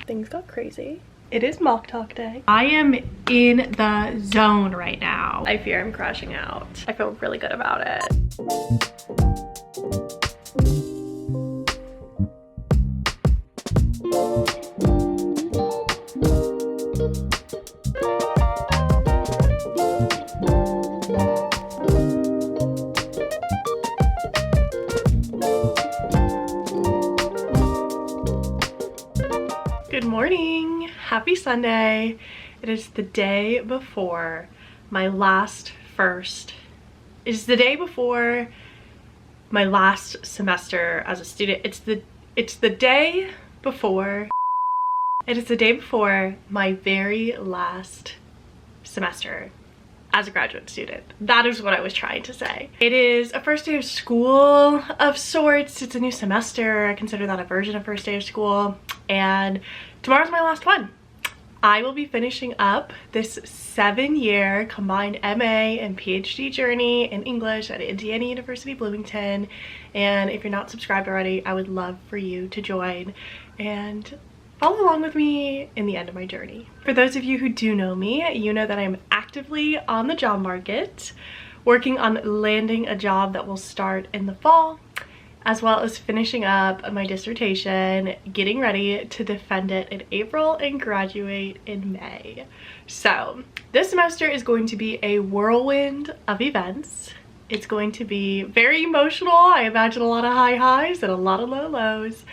things got crazy. It is mock talk day. I am in the zone right now. I fear I'm crashing out. I feel really good about it. Good morning, happy Sunday. It is the day before my last semester as a student. It is the day before my very last semester as a graduate student. That is what I was trying to say. It is a first day of school of sorts. It's a new semester. I consider that a version of first day of school. And tomorrow's my last one. I will be finishing up this 7-year combined MA and PhD journey in English at Indiana University, Bloomington. And if you're not subscribed already, I would love for you to join and follow along with me in the end of my journey. For those of you who do know me, you know that I'm actively on the job market, working on landing a job that will start in the fall, as well as finishing up my dissertation, getting ready to defend it in April and graduate in May. So this semester is going to be a whirlwind of events. It's going to be very emotional. I imagine a lot of high highs and a lot of low lows,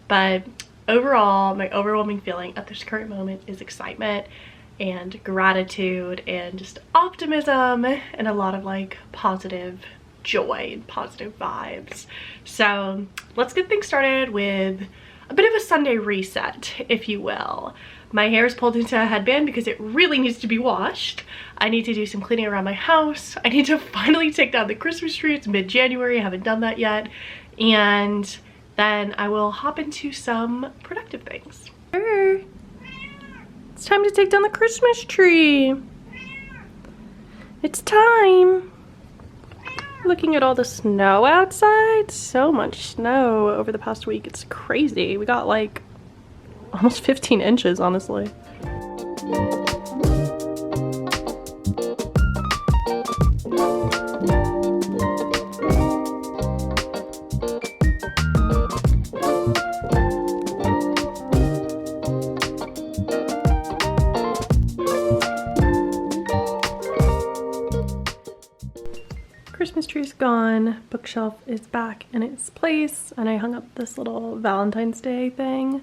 but overall, my overwhelming feeling at this current moment is excitement and gratitude and just optimism and a lot of like positive joy and positive vibes. So let's get things started with a bit of a Sunday reset, if you will. My hair is pulled into a headband because it really needs to be washed. I need to do some cleaning around my house. I need to finally take down the Christmas tree. It's mid-January, I haven't done that yet. And then I will hop into some productive things. It's time to take down the Christmas tree. It's time. Looking at all the snow outside. So much snow over the past week. It's crazy. We got like almost 15 inches, honestly. Christmas tree's gone, bookshelf is back in its place, and I hung up this little Valentine's Day thing,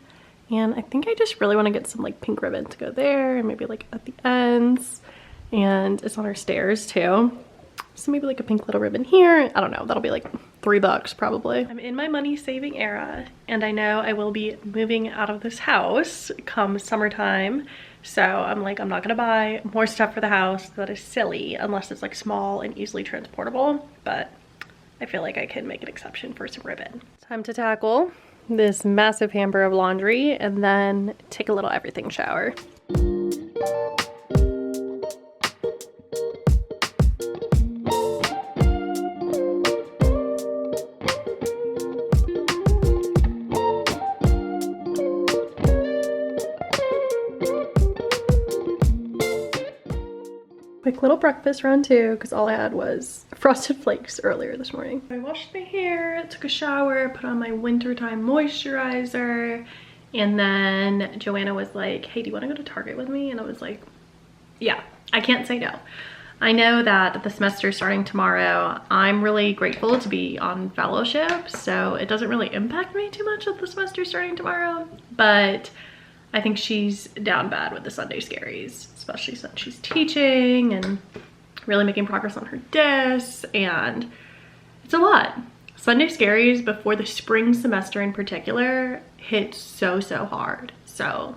and I think I just really want to get some like pink ribbon to go there and maybe like at the ends, and it's on our stairs too, so maybe like a pink little ribbon here. I don't know, that'll be like $3 probably. I'm in my money saving era, and I know I will be moving out of this house come summertime. So I'm like, I'm not gonna buy more stuff for the house. That is silly unless it's like small and easily transportable, but I feel like I can make an exception for some ribbon. Time to tackle this massive hamper of laundry and then take a little everything shower. Quick little breakfast run too, because all I had was Frosted Flakes earlier this morning. I washed my hair, took a shower, put on my wintertime moisturizer, and then Joanna was like, hey, do you want to go to Target with me? And I was like, yeah, I can't say no. I know that the semester starting tomorrow, I'm really grateful to be on fellowship, so it doesn't really impact me too much that the semester starting tomorrow, but I think she's down bad with the Sunday scaries, especially since she's teaching and really making progress on her disc, and it's a lot. Sunday scaries before the spring semester in particular hit so hard. So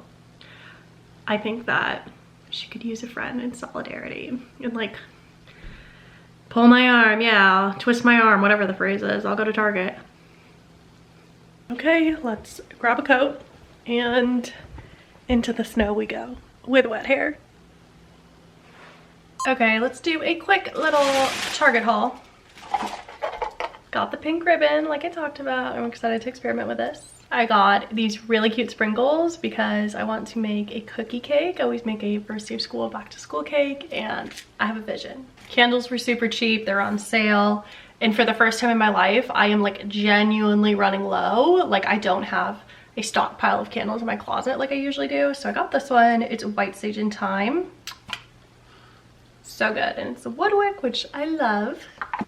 I think that she could use a friend in solidarity and like pull my arm, yeah, twist my arm, whatever the phrase is. I'll go to Target. Okay, let's grab a coat and into the snow we go with wet hair. Okay, let's do a quick little Target haul. Got the pink ribbon like I talked about. I'm excited to experiment with this. I got these really cute sprinkles because I want to make a cookie cake. I always make a first day of school, back to school cake, and I have a vision. Candles were super cheap, they're on sale. And for the first time in my life, I am like genuinely running low. Like I don't have a stockpile of candles in my closet like I usually do. So I got this one, it's White Sage and Thyme. So good, and it's a wood wick, which I love.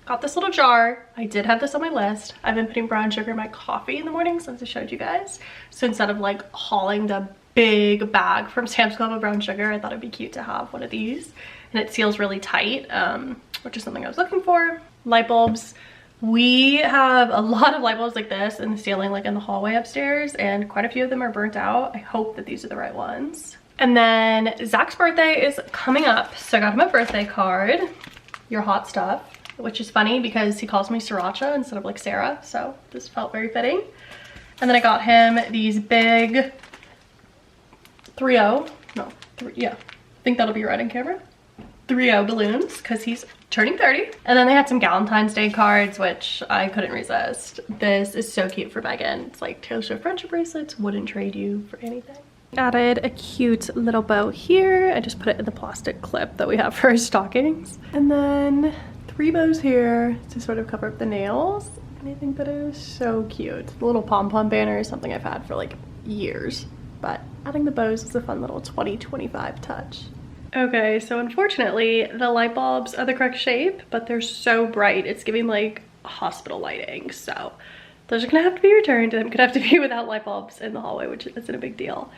Got this little jar. I did have this on my list. I've been putting brown sugar in my coffee in the morning since I showed you guys. So instead of like hauling the big bag from Sam's Club of brown sugar, I thought it'd be cute to have one of these. And it seals really tight, which is something I was looking for. Light bulbs. We have a lot of light bulbs like this in the ceiling, like in the hallway upstairs, and quite a few of them are burnt out. I hope that these are the right ones. And then Zach's birthday is coming up, so I got him a birthday card, your hot stuff, which is funny because he calls me Sriracha instead of like Sarah, so this felt very fitting. And then I got him these big 3-0, yeah, I think that'll be right in camera, 3-0 balloons because he's turning 30. And then they had some Valentine's Day cards, which I couldn't resist. This is so cute for Megan. It's like Taylor Swift friendship bracelets, wouldn't trade you for anything. Added a cute little bow here. I just put it in the plastic clip that we have for our stockings. And then 3 bows here to sort of cover up the nails. And I think that is so cute. The little pom-pom banner is something I've had for like years, but adding the bows is a fun little 2025 touch. Okay, so unfortunately the light bulbs are the correct shape, but they're so bright. It's giving like hospital lighting. So those are gonna have to be returned, and I'm gonna have to be without light bulbs in the hallway, which isn't a big deal.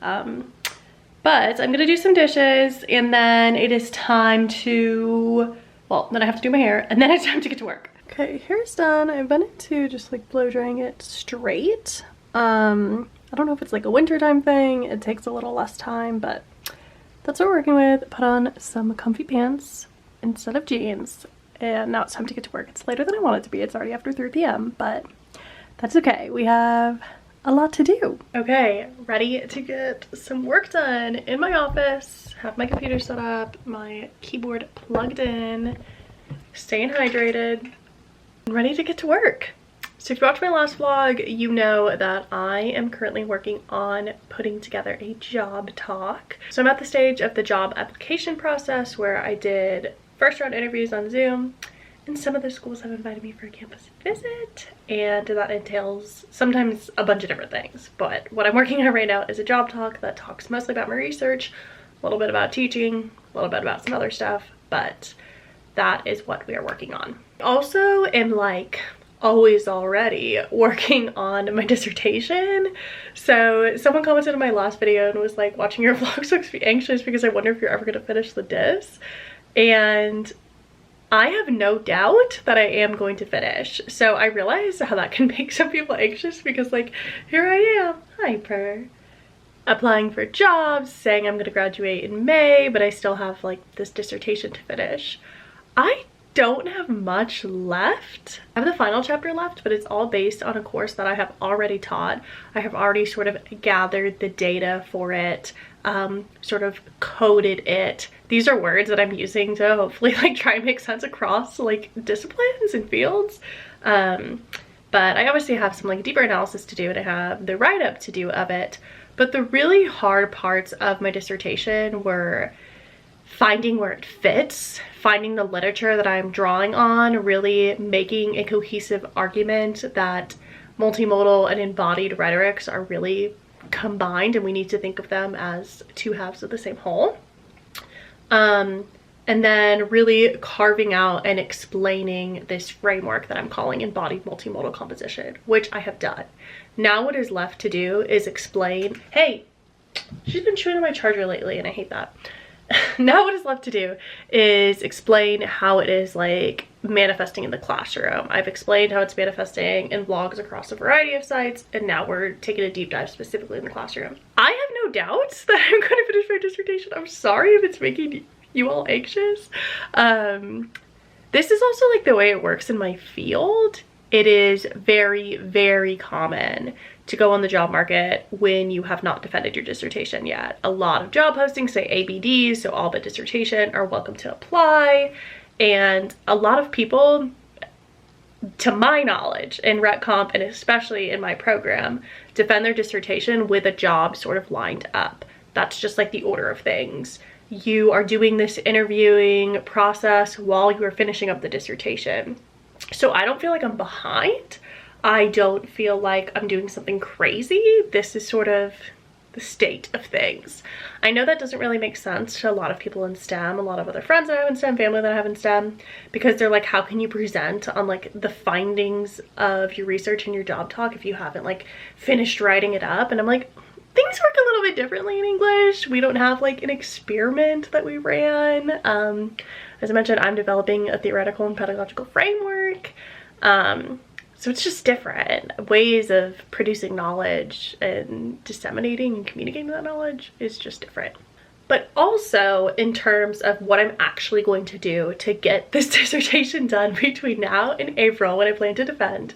But I'm gonna do some dishes, and then it is time to, well, then I have to do my hair, and then it's time to get to work. Okay, hair's done. I've been into just like blow drying it straight. I don't know if it's like a wintertime thing. It takes a little less time, but that's what we're working with. Put on some comfy pants instead of jeans, and now it's time to get to work. It's later than I want it to be. It's already after 3 p.m., but that's okay. We have a lot to do. Okay, ready to get some work done in my office. Have my computer set up, my keyboard plugged in, staying hydrated, and ready to get to work. So if you watched my last vlog, you know that I am currently working on putting together a job talk. So I'm at the stage of the job application process where I did first round interviews on Zoom, and some of the schools have invited me for a campus visit, and that entails sometimes a bunch of different things. But what I'm working on right now is a job talk that talks mostly about my research, a little bit about teaching, a little bit about some other stuff, but that is what we are working on. Also am like always already working on my dissertation. So someone commented on my last video and was like, watching your vlogs makes me anxious because I wonder if you're ever going to finish the dis. And I have no doubt that I am going to finish. So I realize how that can make some people anxious because like, here I am, hyper, applying for jobs, saying I'm gonna graduate in May, but I still have like this dissertation to finish. I don't have much left. I have the final chapter left, but it's all based on a course that I have already taught. I have already sort of gathered the data for it, sort of coded it. These are words that I'm using to hopefully like try and make sense across like disciplines and fields. But I obviously have some like deeper analysis to do, and I have the write-up to do of it. But the really hard parts of my dissertation were finding where it fits, finding the literature that I'm drawing on, really making a cohesive argument that multimodal and embodied rhetorics are really combined, and we need to think of them as 2 halves of the same whole. And then really carving out and explaining this framework that I'm calling embodied multimodal composition, which I have done. Now what is left to do is explain, hey, she's been chewing on my charger lately and I hate that. Now what is left to do is explain how it is like manifesting in the classroom. I've explained how it's manifesting in vlogs across a variety of sites, and now we're taking a deep dive specifically in the classroom. I have no doubts that I'm going to finish my dissertation. I'm sorry if it's making you all anxious. This is also like the way it works in my field. It is very, very common to go on the job market when you have not defended your dissertation yet. A lot of job postings say ABD, so all but dissertation, are welcome to apply. And a lot of people, to my knowledge, in Rec Comp and especially in my program, defend their dissertation with a job sort of lined up. That's just like the order of things. You are doing this interviewing process while you are finishing up the dissertation. So I don't feel like I'm behind. I don't feel like I'm doing something crazy. This is sort of the state of things. I know that doesn't really make sense to a lot of people in STEM, a lot of other friends that I have in STEM, family that I have in STEM, because they're like, how can you present on like the findings of your research and your job talk if you haven't like finished writing it up? And I'm like, things work a little bit differently in English. We don't have like an experiment that we ran. As I mentioned, I'm developing a theoretical and pedagogical framework. So it's just different. Ways of producing knowledge and disseminating and communicating that knowledge is just different. But also in terms of what I'm actually going to do to get this dissertation done between now and April when I plan to defend,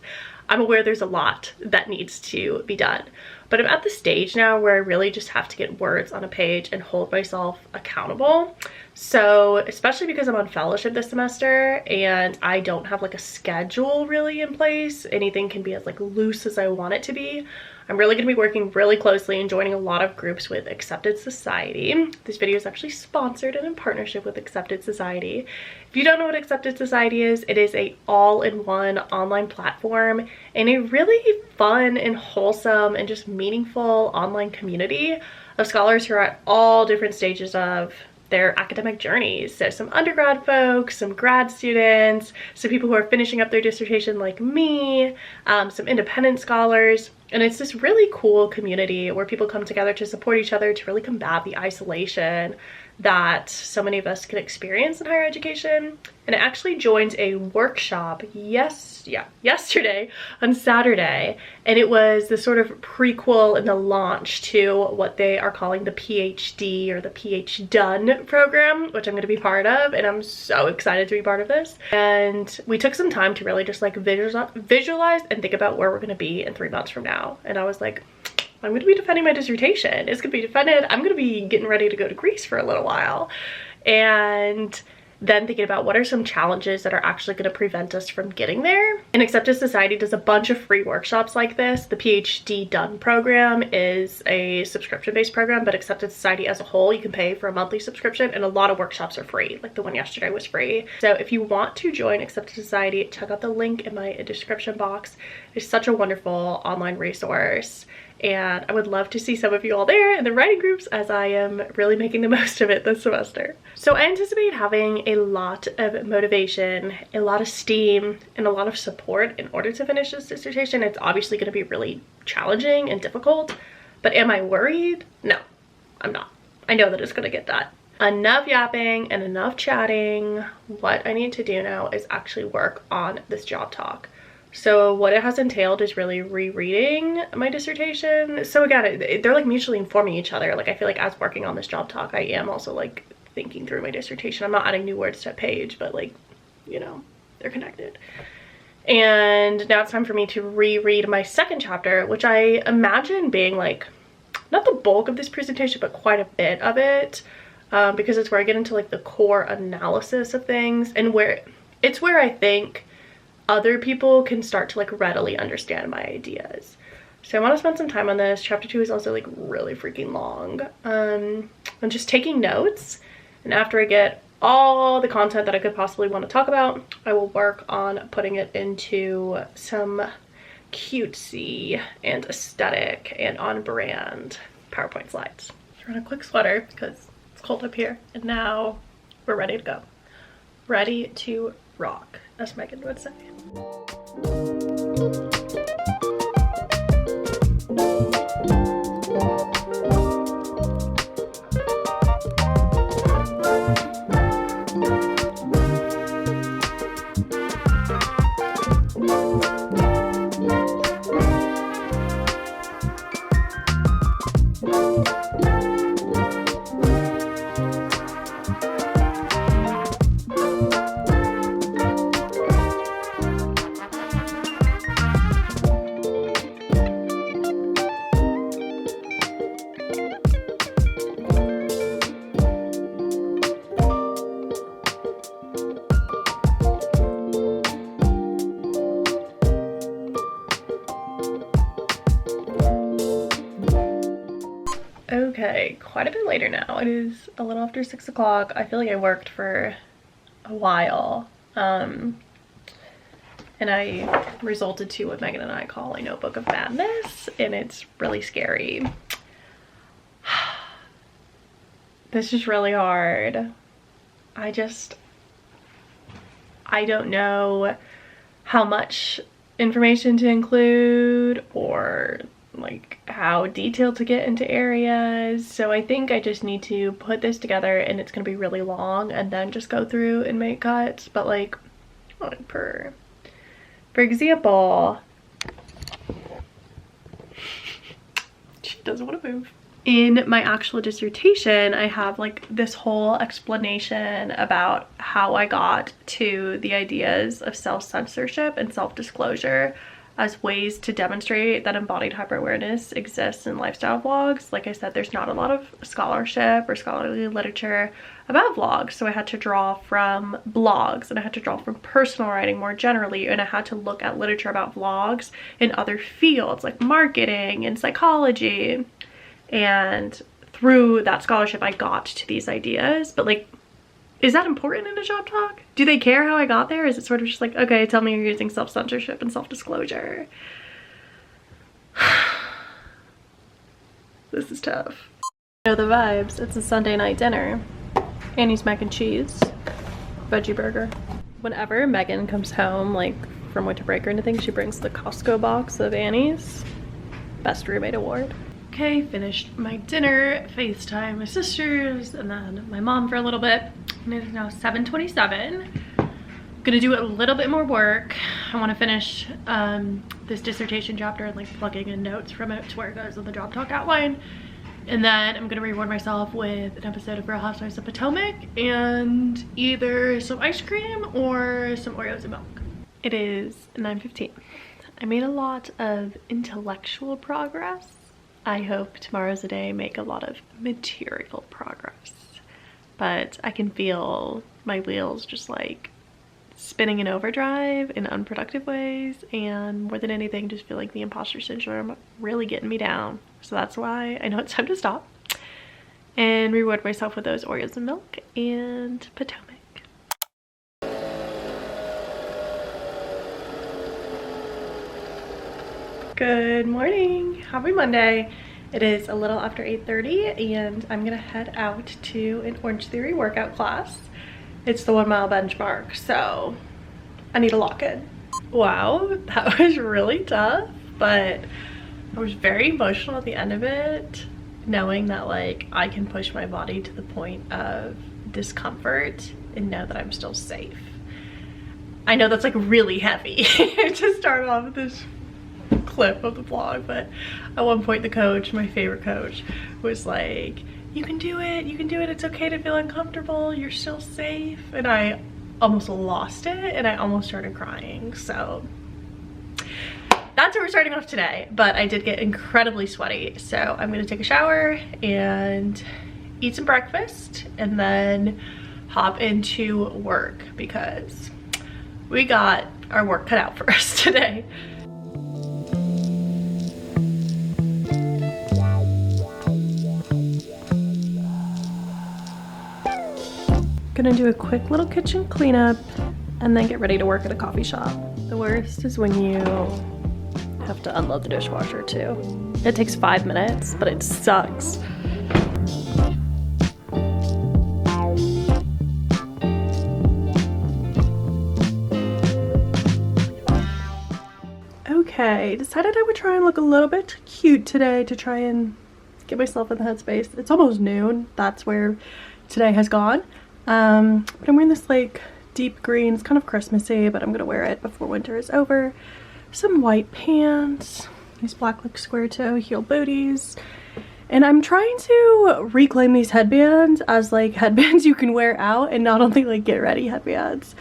I'm aware there's a lot that needs to be done. But I'm at the stage now where I really just have to get words on a page and hold myself accountable. So especially because I'm on fellowship this semester and I don't have like a schedule really in place, anything can be as like loose as I want it to be. I'm really going to be working really closely and joining a lot of groups with Accepted Society. This video is actually sponsored and in partnership with Accepted Society. If you don't know what Accepted Society is, it is a all-in-one online platform and a really fun and wholesome and just meaningful online community of scholars who are at all different stages of their academic journeys. So some undergrad folks, some grad students, some people who are finishing up their dissertation like me, some independent scholars. And it's this really cool community where people come together to support each other to really combat the isolation that so many of us can experience in higher education. And it actually joined a workshop yesterday on Saturday, and it was the sort of prequel and the launch to what they are calling the PhD or the PH Done program, which I'm going to be part of, and I'm so excited to be part of this. And we took some time to really just like visualize and think about where we're going to be in 3 months from now. And I was like, I'm going to be defending my dissertation. It's going to be defended. I'm going to be getting ready to go to Greece for a little while. And then thinking about what are some challenges that are actually going to prevent us from getting there. And Accepted Society does a bunch of free workshops like this. The PhD Done program is a subscription-based program, but Accepted Society as a whole, you can pay for a monthly subscription, and a lot of workshops are free. Like the one yesterday was free. So if you want to join Accepted Society, check out the link in my description box. It's such a wonderful online resource. And I would love to see some of you all there in the writing groups as I am really making the most of it this semester. So I anticipate having a lot of motivation, a lot of steam, and a lot of support in order to finish this dissertation. It's obviously going to be really challenging and difficult, but am I worried? No, I'm not. I know that it's going to get done. Enough yapping and enough chatting. What I need to do now is actually work on this job talk. So what it has entailed is really rereading my dissertation. So again, they're like mutually informing each other. Like I feel like as working on this job talk, I am also like thinking through my dissertation. I'm not adding new words to a page, but like, you know, they're connected. And now it's time for me to reread my second chapter, which I imagine being like, not the bulk of this presentation, but quite a bit of it, because it's where I get into like the core analysis of things and where I think other people can start to like readily understand my ideas. So I want to spend some time on this. Chapter 2 is also like really freaking long. I'm just taking notes, and after I get all the content that I could possibly want to talk about, I will work on putting it into some cutesy and aesthetic and on brand PowerPoint slides. Throw on a quick sweater because it's cold up here, and now we're ready to go. Ready to rock, as Megan would say. Okay, quite a bit later now. It is a little after 6 o'clock. I feel like I worked for a while. And I resulted to what Megan and I call a notebook of madness, and it's really scary. This is really hard. I don't know how much information to include or like how detailed to get into areas. So I think I just need to put this together, and it's gonna be really long, and then just go through and make cuts. But like for example, she doesn't want to move. In my actual dissertation, I have like this whole explanation about how I got to the ideas of self-censorship and self-disclosure as ways to demonstrate that embodied hyper-awareness exists in lifestyle vlogs. Like I said, there's not a lot of scholarship or scholarly literature about vlogs, so I had to draw from blogs, and I had to draw from personal writing more generally, and I had to look at literature about vlogs in other fields like marketing and psychology. And through that scholarship, I got to these ideas. But like, is that important in a job talk? Do they care how I got there? Is it sort of just like, okay, tell me you're using self-censorship and self-disclosure? This is tough. You know the vibes. It's a Sunday night dinner. Annie's mac and cheese, veggie burger. Whenever Megan comes home, like from winter break or anything, she brings the Costco box of Annie's. Best roommate award. Okay, finished my dinner, FaceTime my sisters, and then my mom for a little bit. And it is now 7:27. Gonna do a little bit more work. I want to finish this dissertation chapter and like plugging in notes from it to where it goes in the job talk outline. And then I'm gonna reward myself with an episode of Real Housewives of Potomac and either some ice cream or some Oreos and milk. It is 9:15. I made a lot of intellectual progress. I hope tomorrow's a day make a lot of material progress, but I can feel my wheels just like spinning in overdrive in unproductive ways, and more than anything just feel like the imposter syndrome really getting me down. So that's why I know it's time to stop and reward myself with those Oreos and milk and Potomac. Good morning, happy Monday. It is a little after 8:30 and I'm gonna head out to an Orange Theory workout class. It's the 1 mile benchmark, so I need a lock-in. Wow, that was really tough, but I was very emotional at the end of it, knowing that like I can push my body to the point of discomfort and know that I'm still safe. I know that's like really heavy to start off this clip of the vlog, but at one point the coach, my favorite coach, was like, you can do it, it's okay to feel uncomfortable, you're still safe. And I almost lost it and I almost started crying. So that's where we're starting off today, but I did get incredibly sweaty, so I'm gonna take a shower and eat some breakfast and then hop into work because we got our work cut out for us today. Gonna do a quick little kitchen cleanup and then get ready to work at a coffee shop. The worst is when you have to unload the dishwasher too. It takes 5 minutes, but it sucks. Okay, decided I would try and look a little bit cute today to try and get myself in the headspace. It's almost noon, that's where today has gone. But I'm wearing this like deep green, it's kind of Christmassy, but I'm gonna wear it before winter is over. Some white pants, these black like square toe heel booties, and I'm trying to reclaim these headbands as like headbands you can wear out and not only like get ready headbands.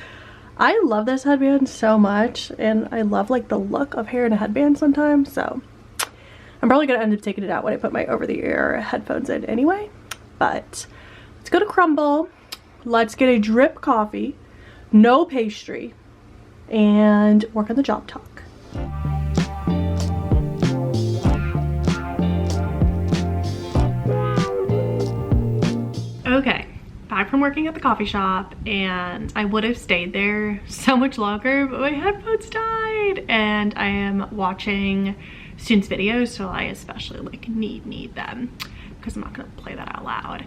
I love this headband so much, and I love like the look of hair in a headband sometimes, so I'm probably gonna end up taking it out when I put my over-the-ear headphones in anyway. But let's go to Crumble. Let's get a drip coffee, no pastry, and work on the job talk. from working at the coffee shop, and I would have stayed there so much longer, but my headphones died, and I am watching students' videos, so I especially like need them because I'm not gonna play that out loud.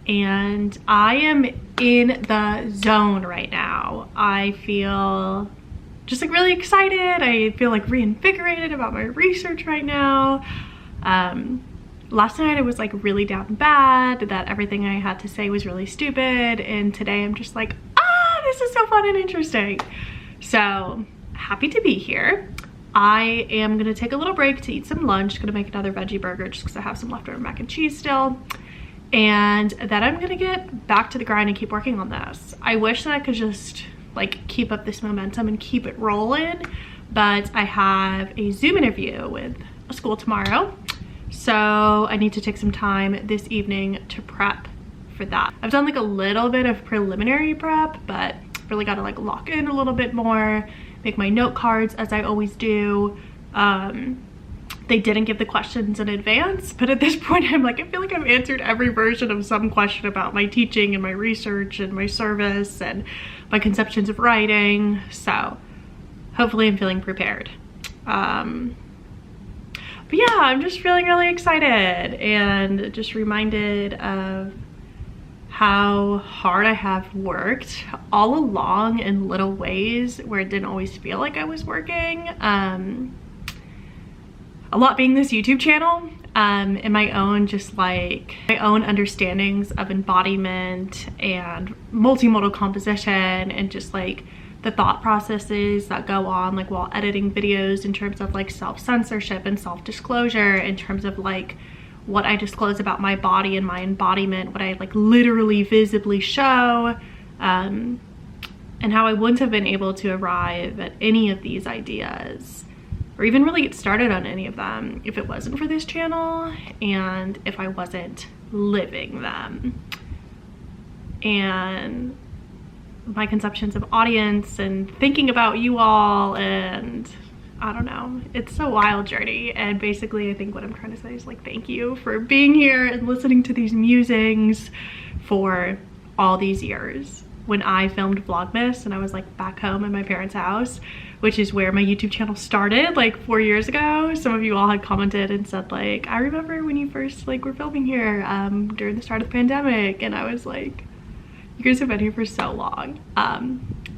And I am in the zone right now. I feel just like really excited. I feel like reinvigorated about my research right now. Last night I was like really down bad that everything I had to say was really stupid, and today I'm just like, this is so fun and interesting. So happy to be here. I am gonna take a little break to eat some lunch. Gonna make another veggie burger just because I have some leftover mac and cheese still. And then I'm gonna get back to the grind and keep working on this. I wish that I could just like keep up this momentum and keep it rolling, but I have a Zoom interview with a school tomorrow. So I need to take some time this evening to prep for that. I've done like a little bit of preliminary prep, but really got to like lock in a little bit more, make my note cards as I always do. They didn't give the questions in advance, but at this point I'm like, I feel like I've answered every version of some question about my teaching and my research and my service and my conceptions of writing. So hopefully I'm feeling prepared. But yeah, I'm just feeling really excited and just reminded of how hard I have worked all along in little ways where it didn't always feel like I was working. A lot being this YouTube channel, and my own just like my own understandings of embodiment and multimodal composition, and just like the thought processes that go on like while editing videos in terms of like self-censorship and self-disclosure, in terms of like what I disclose about my body and my embodiment, what I like literally visibly show, and how I wouldn't have been able to arrive at any of these ideas or even really get started on any of them if it wasn't for this channel and if I wasn't living them. And my conceptions of audience and thinking about you all, and I don't know, it's a wild journey. And basically I think what I'm trying to say is like, thank you for being here and listening to these musings for all these years. When I filmed Vlogmas and I was like back home in my parents' house, which is where my YouTube channel started like 4 years ago. Some of you all had commented and said like, I remember when you first like were filming here during the start of the pandemic. And I was like, you guys have been here for so long.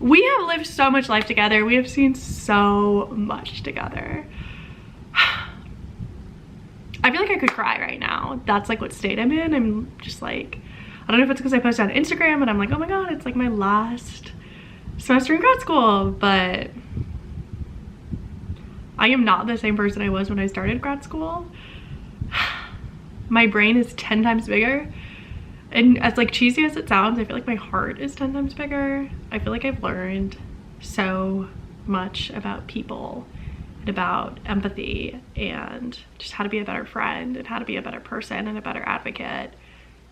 We have lived so much life together. We have seen so much together. I feel like I could cry right now. That's like what state I'm in. I'm just like, I don't know if it's because I posted on Instagram and I'm like, oh my God, it's like my last semester in grad school, but I am not the same person I was when I started grad school. My brain is 10 times bigger. And as like cheesy as it sounds, I feel like my heart is 10 times bigger. I feel like I've learned so much about people and about empathy and just how to be a better friend and how to be a better person and a better advocate,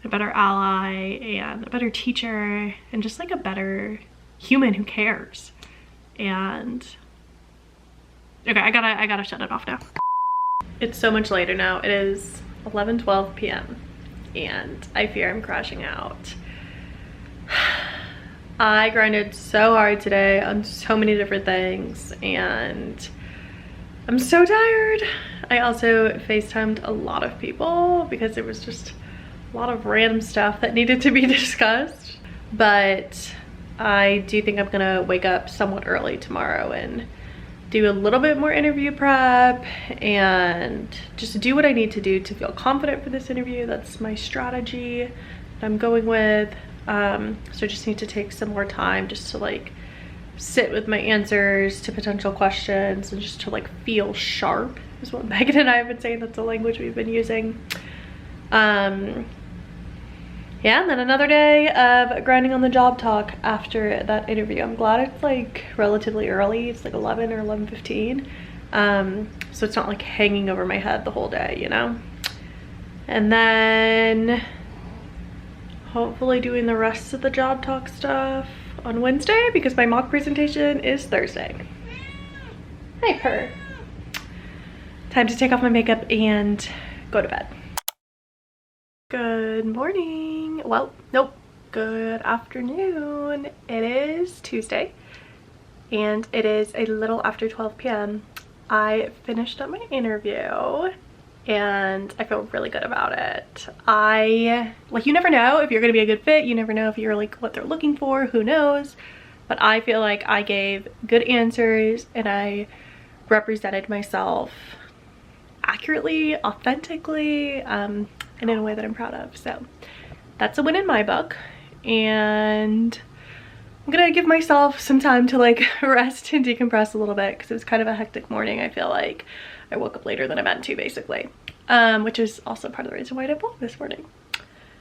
a better ally and a better teacher, and just like a better human who cares. And okay, I gotta shut it off now. It's so much later now. It is 11:12 p.m. and I fear I'm crashing out. I grinded so hard today on so many different things and I'm so tired. I also FaceTimed a lot of people because there was just a lot of random stuff that needed to be discussed. But I do think I'm gonna wake up somewhat early tomorrow and do a little bit more interview prep and just do what I need to do to feel confident for this interview. That's my strategy that I'm going with. So I just need to take some more time just to like sit with my answers to potential questions and just to like feel sharp is what Megan and I have been saying. That's the language we've been using. Yeah, and then another day of grinding on the job talk after that interview. I'm glad it's like relatively early. It's like 11 or 11:15. So it's not like hanging over my head the whole day, you know? And then hopefully doing the rest of the job talk stuff on Wednesday because my mock presentation is Thursday. Hey, purr. Time to take off my makeup and go to bed. Good morning. Well, nope. Good afternoon. It is Tuesday and it is a little after 12 p.m. I finished up my interview and I feel really good about it. You never know if you're gonna be a good fit. You never know if you're like what they're looking for, who knows? But I feel like I gave good answers and I represented myself accurately, authentically, and in a way that I'm proud of. So that's a win in my book. And I'm gonna give myself some time to like rest and decompress a little bit because it was kind of a hectic morning. I feel like I woke up later than I meant to, basically, which is also part of the reason why I didn't vlog this morning.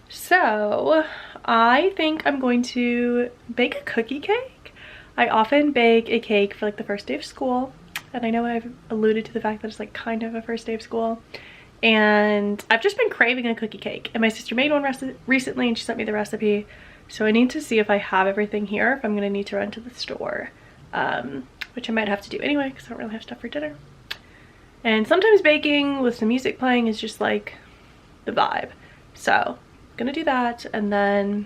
So I think I'm going to bake a cookie cake. I often bake a cake for like the first day of school, and I know I've alluded to the fact that it's like kind of a first day of school, and I've just been craving a cookie cake, and my sister made one recently and she sent me the recipe. So I need to see if I have everything here, if I'm gonna need to run to the store, which I might have to do anyway because I don't really have stuff for dinner. And sometimes baking with some music playing is just like the vibe. So I'm gonna do that and then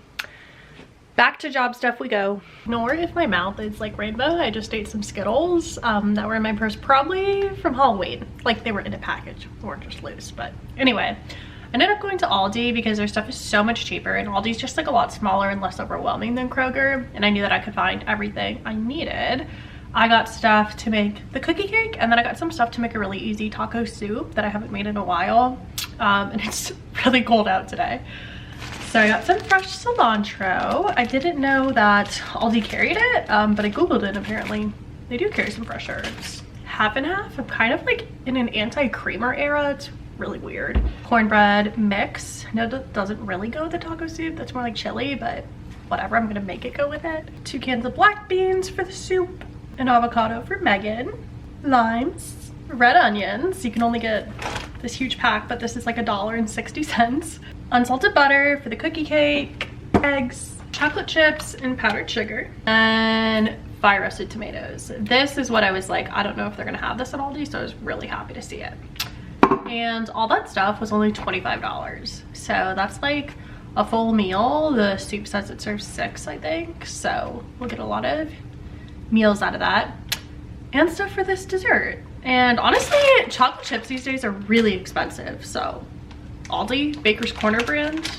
back to job stuff we go. Nor if my mouth is like rainbow. I just ate some Skittles that were in my purse, probably from Halloween. Like they were in a package, they weren't just loose. But anyway, I ended up going to Aldi because their stuff is so much cheaper, and Aldi's just like a lot smaller and less overwhelming than Kroger, and I knew that I could find everything I needed. I got stuff to make the cookie cake, and then I got some stuff to make a really easy taco soup that I haven't made in a while, and it's really cold out today. So I got some fresh cilantro. I didn't know that Aldi carried it, but I googled it and apparently they do carry some fresh herbs. Half and half. I'm kind of like in an anti-creamer era. It's really weird. Cornbread mix. No, that doesn't really go with the taco soup. That's more like chili, but whatever, I'm gonna make it go with it. 2 cans of black beans for the soup. An avocado for Megan. Limes. Red onions. You can only get this huge pack, but this is like $1.60. Unsalted butter for the cookie cake. Eggs. Chocolate chips and powdered sugar. And fire roasted tomatoes. This is what I was like, I don't know if they're gonna have this at Aldi, so I was really happy to see it. And all that stuff was only $25. So that's like a full meal. The soup says it serves 6, I think. So we'll get a lot of meals out of that. And stuff for this dessert. And honestly, chocolate chips these days are really expensive. So Aldi, Baker's Corner brand,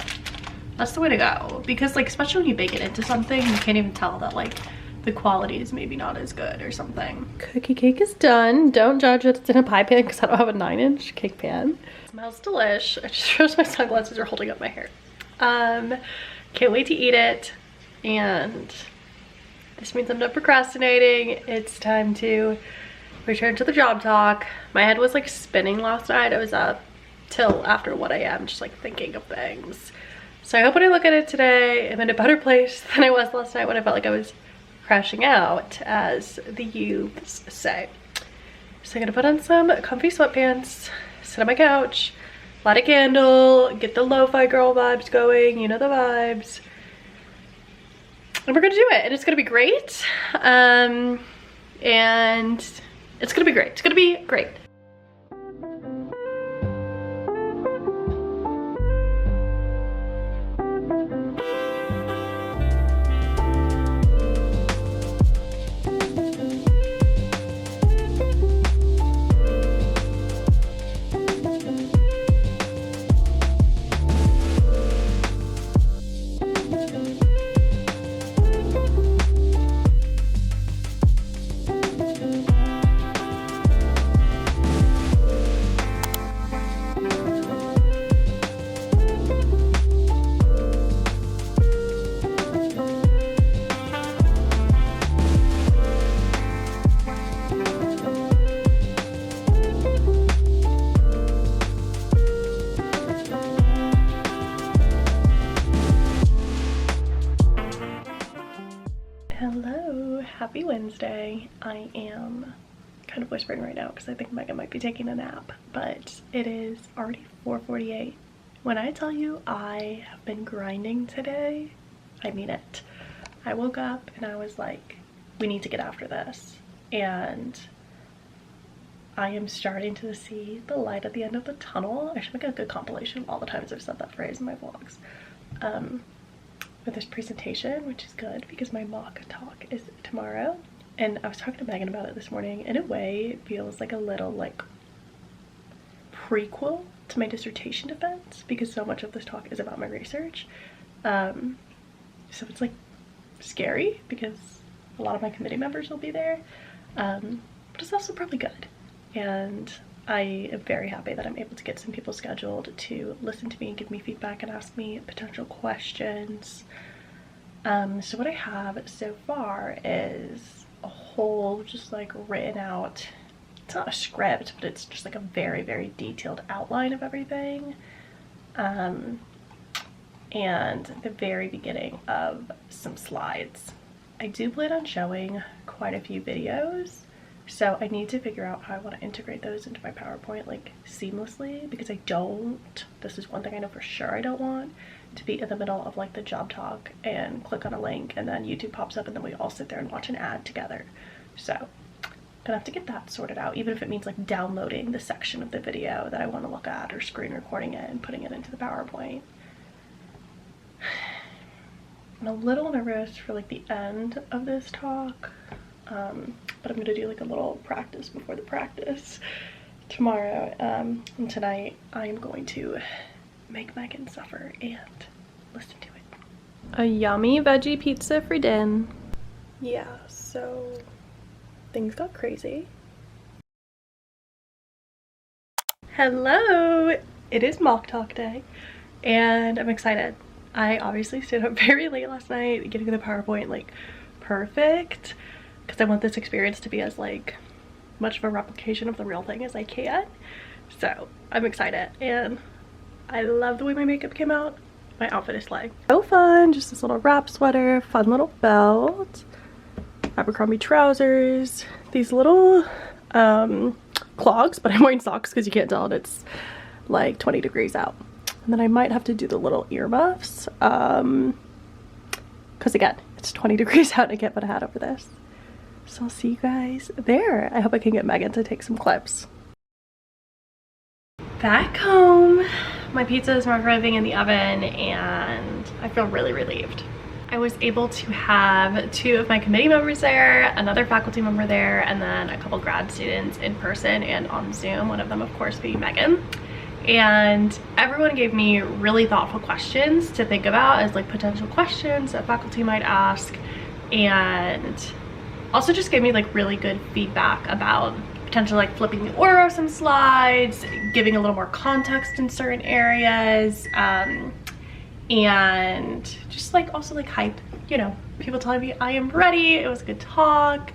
that's the way to go. Because like, especially when you bake it into something, you can't even tell that like the quality is maybe not as good or something. Cookie cake is done. Don't judge that it's in a pie pan because I don't have a 9-inch cake pan. It smells delish. I just realized my sunglasses are holding up my hair. Can't wait to eat it. And this means I'm not procrastinating. It's time to return to the job talk. My head was like spinning last night. I was up till after 1 a.m. just like thinking of things. So I hope when I look at it today, I'm in a better place than I was last night when I felt like I was crashing out, as the youths say. So I'm gonna put on some comfy sweatpants, sit on my couch, light a candle, get the lo-fi girl vibes going, you know the vibes. And we're gonna do it, and it's gonna be great. And it's gonna be great. It's gonna be great. Hello, happy Wednesday. I am kind of whispering right now because I think Megan might be taking a nap, but it is already 4:48. When I tell you I have been grinding today, I mean it. I woke up and I was like, we need to get after this. And I am starting to see the light at the end of the tunnel. I should make a good compilation of all the times I've said that phrase in my vlogs. for this presentation, which is good because my mock talk is tomorrow. And I was talking to Megan about it this morning. In a way, it feels like a little like prequel to my dissertation defense because so much of this talk is about my research. So it's like scary because a lot of my committee members will be there, but it's also probably good. And I am very happy that I'm able to get some people scheduled to listen to me and give me feedback and ask me potential questions. So what I have so far is a whole just like written out, it's not a script, but it's just like a very, very detailed outline of everything. And the very beginning of some slides. I do plan on showing quite a few videos, so I need to figure out how I want to integrate those into my PowerPoint like seamlessly, because I don't, this is one thing I know for sure I don't want, to be in the middle of like the job talk and click on a link and then YouTube pops up and then we all sit there and watch an ad together. So gonna have to get that sorted out, even if it means like downloading the section of the video that I want to look at or screen recording it and putting it into the PowerPoint. I'm a little nervous for like the end of this talk, but I'm gonna do like a little practice before the practice tomorrow. And tonight I am going to make Megan suffer and listen to it. A yummy veggie pizza for dinner. Yeah, so things got crazy. Hello! It is mock talk day and I'm excited. I obviously stayed up very late last night getting the PowerPoint like perfect because I want this experience to be as like much of a replication of the real thing as I can. So I'm excited and I love the way my makeup came out. My outfit is like so fun, just this little wrap sweater, fun little belt, Abercrombie trousers, these little clogs, but I'm wearing socks because you can't tell, and it's like 20 degrees out. And then I might have to do the little earmuffs because again, it's 20 degrees out and I can't put a hat over this. So I'll see you guys there. I hope I can get Megan to take some clips. Back home. My pizza is microwaving in the oven and I feel really relieved. I was able to have 2 of my committee members there, another faculty member there, and then a couple grad students in person and on Zoom, one of them of course being Megan. And everyone gave me really thoughtful questions to think about as like potential questions that faculty might ask, and also just gave me like really good feedback about potentially like flipping the order of some slides, giving a little more context in certain areas, and just like also like hype, you know, people telling me I am ready, it was a good talk.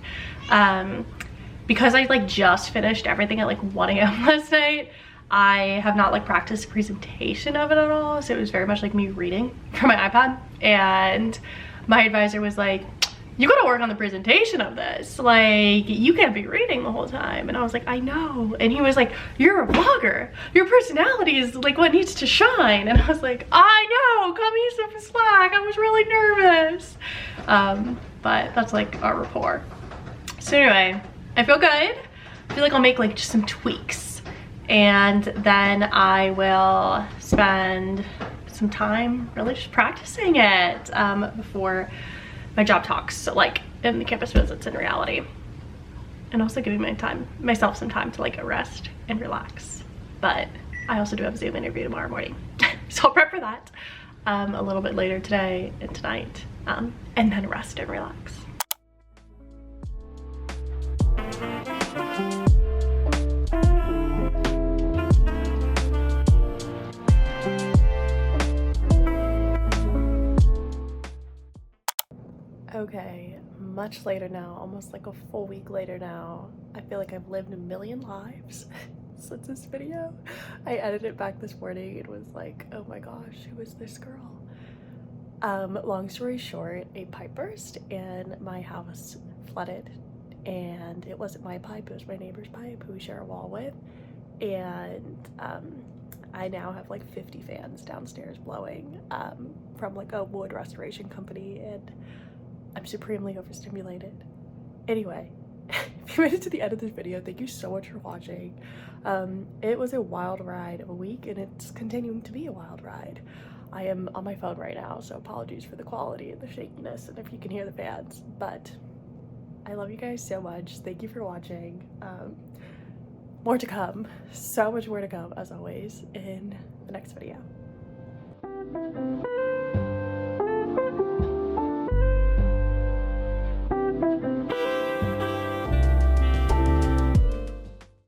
Because I like just finished everything at like 1 a.m. last night, I have not like practiced a presentation of it at all, so it was very much like me reading from my iPad. And my advisor was like, you gotta work on the presentation of this, like you can't be reading the whole time. And I was like, I know. And he was like, you're a vlogger, your personality is like what needs to shine. And I was like, I know, cut me some slack, I was really nervous. But that's like our rapport. So anyway, I feel good. I feel like I'll make like just some tweaks, and then I will spend some time really just practicing it before my job talks, so like in the campus visits in reality, and also giving myself some time to like rest and relax. But I also do have a Zoom interview tomorrow morning, so I'll prep for that a little bit later today and tonight, and then rest and relax. Okay, much later now, almost like a full week later now. I feel like I've lived a million lives since this video. I edited it back this morning. It was like, oh my gosh, who is this girl? Long story short, a pipe burst and my house flooded, and it wasn't my pipe, it was my neighbor's pipe who we share a wall with. And I now have like 50 fans downstairs blowing from like a wood restoration company, and I'm supremely overstimulated. Anyway, If you made it to the end of this video, thank you so much for watching. It was a wild ride of a week, and it's continuing to be a wild ride. I am on my phone right now, so apologies for the quality and the shakiness and if you can hear the fans, but I love you guys so much. Thank you for watching. More to come, so much more to come as always in the next video.